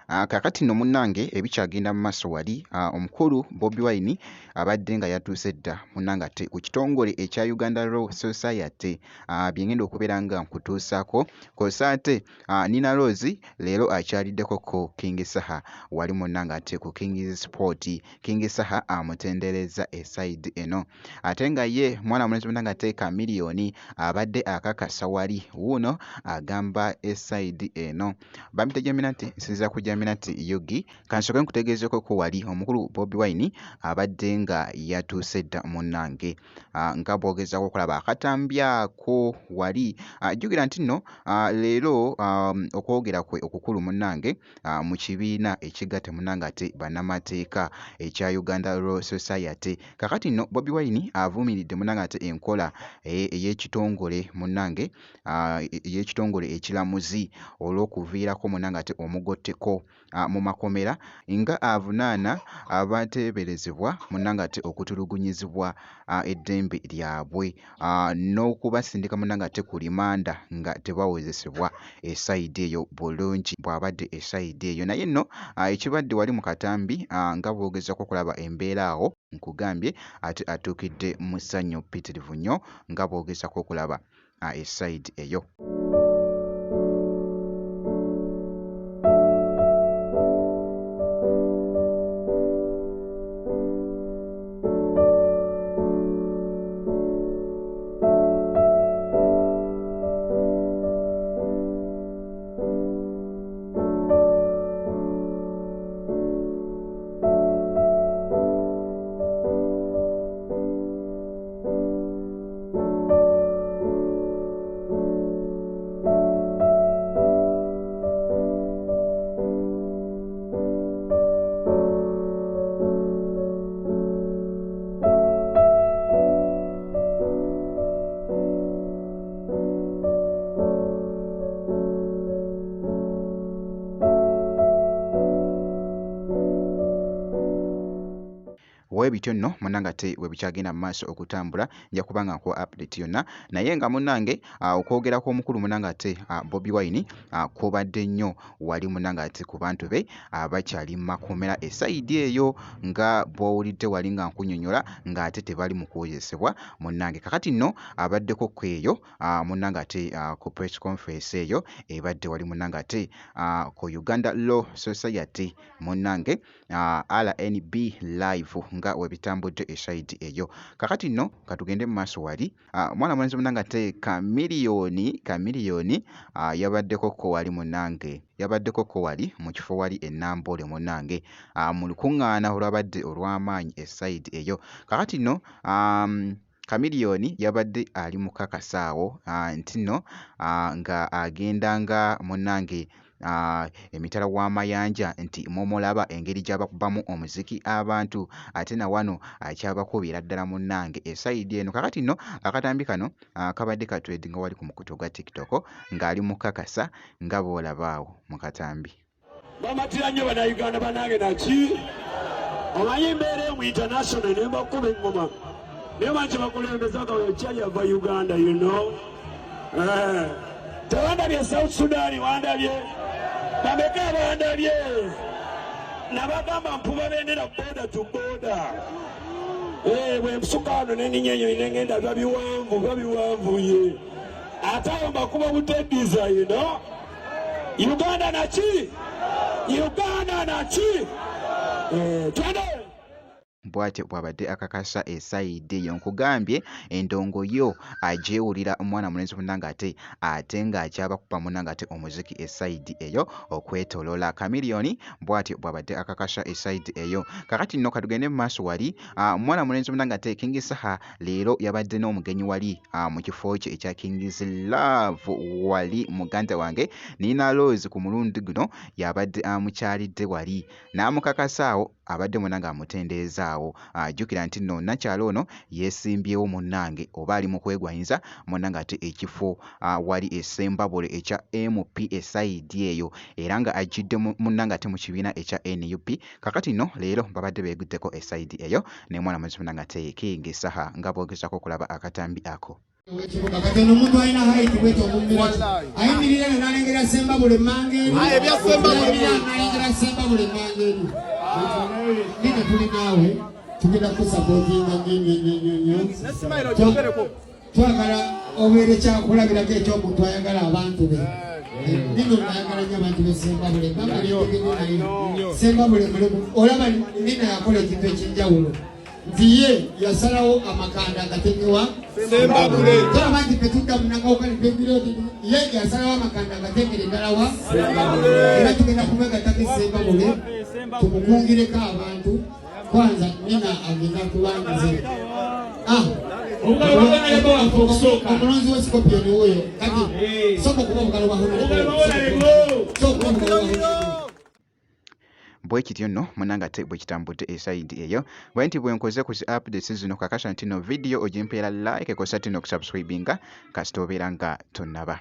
Kakati nno munnange ebikyagenda mu maaso wali omukulu Bobi Wine abadde nga yatuuse dda munnange ate ku kitongole ekya Uganda Law Society bye ngenda okubeera nga nkutuusaako kw'ossa ate Nina Rose leero akyaliddeko ko King Saha wali munnange ate ku King's Sport. King Saha amutenderezza esayidi eno ate nga ye mwana mulenzi munnange ate Chameleone abadde akakasa wali wuuno agamba esayidi eno bamuyita Jaminati nsinziira ku Jaminati Yugi kansooke nkutegeezeko ko wali omukulu Bobi Wine abadde nga yatuuse dda munnange nga bw'ogezaako okulaba akatambi ako wali jjukira nti nno leero okwogera kwe okukulu munnange mu kibiina ekigatta munnange ate bannamateeka ekya Uganda Law Society. Kakati nno Bobi Wine avumiridde munnange ate enkola ey'ekitongole munnange ey'ekitongole ekiramuzi olw'okuviirako munnange ate omugotteko mu makomera nga avunaana abateeberezebwa munnange ate okutulugunyizibwa eddembe lyabwe n'okubasindika munnange ate ku limanda nga tebawozesebwa esayidi eyo bulungi bw'abadde esayidi eyo naye nno ekibadde wali mu katambi nga bw'ogezaako okulaba embeera awo nkugambye ate atuukidde mu ssanyu ppitirivu nnyo nga bw'ogezaako okulaba esayidi eyo. Webityo nno munnange ate we bikyagenda mu maaso okutambula nja kuba nga nkuwa update yonna naye nga munnange okwogera kw'omukulu munnange ate Bobi Wine kubadde nnyo wali munnange ate ku bantu be abakyali mu makomera esayidi eyo nga bw'owulidde wali nga nkunnyonnyola ng'ate tebali mu kwozesebwa munnange. Kakati nno abaddeko ku eyo munnange ate ku press conference eyo ebadde wali munnange ate ku Uganda Law Society munnange RNB live nga we bitambudde esayidi eyo. Kakati nno katugende mu maaso wali mwana mulenzi munnange ate Chameleone yabaddeko ko wali munnange yabaddeko ko wali mu kifo wali ennambole munnange mu lukuŋŋaana olwabadde olw'amaanyi esayidi eyo. Kakati nno Chameleone yabadde ali mu kakasaawo nti nno nga agenda nga munnange emitala w'amayanja nti mumulaba engeri gy'abakubamu omuziki abantu ate na wano akyabakubira ddala munnange esayidi eno. Kakati nno akatambi kano kabadde katwedinga wali ku mukutu gwa TikTok ng'ali mu kakasa nga bw'olaba awo mu katambi. Bamatira nnyo bannayuganda bannange naki omanyi embeera yo mu international ne mbakuba eŋŋoma naye manyi bakulembeza akawe kyayava Uganda you know tewandabye South Sudan wandabye bameka bandabye nabagamba mpuba bendera boda to boda bwe msukaano neninyenyo inengenda babiwanvuye ate awo mbakuba buteddiza you know Uganda naki twende bw'atyo bw'abadde akakasa esayidi eyo nkugambye endongo yo agyewulira omwana mulenzi munnange ate ng'akyabakuba munnange ate omuziki esayidi eyo okwetooloola. Chameleone bw'atyo bw'abadde akakasa esayidi eyo. Kakati nno katugende mu maaso wali mwana mulenzi munnange ate King Saha leero yabadde n'omugenyi wali mu kifo kye ekya King's Love wali muganda wange Nina Rose ku mulundi guno yabadde amukyalidde wali n'amukakasaawo abadde munnange amutendeezaawo jjukira nti nno nakyalo ono yeesimbyewo munnange oba ali mu kwegwanyiza munnange ate ekifo wali essembabule ekya MP esayidi eyo era nga ajjidde munnange ate mu kibiina ekya NUP. Kakati nno leero babadde beeguddeko esayidi eyo ne mwana mulenzi munnange ate King Saha nga bw'ogezaako okulaba akatambi ako. Katono omuntu alina height bwetyo omummira ayimirira n'alengera Semba buli mmangeeri n'alengera Semba buli mmangeeri nina tuli naawe tugenda kusapootinga nnyo twagala obeere kyakulabirako eky'omuntu ayagala abantu be nino nayagala nnyo abantu be Semba bule mmangeeri Semba bule mulemu olaba nina yakola ekintu eky'enjawulo nti ye yasalawo amakanda agategewa Semba bule tolaba nti petudda munangawuka nipembiroti ye yasalawo amakanda agategere ddala wa era tugenda kumegatako Semba bule tumukungireko abantu kwanza nina agenda kubangize omulonzi w'Scorpion oyo kati soka okuba obukalo bwa bwe kityo nno munanga te bwe kitambudde esayidi eyo bwe nti bwe nkoze ku zi updates zino kakasha nti no video ogimpeera like kosa tino okusubscribinga kasita obeera nga tonnaba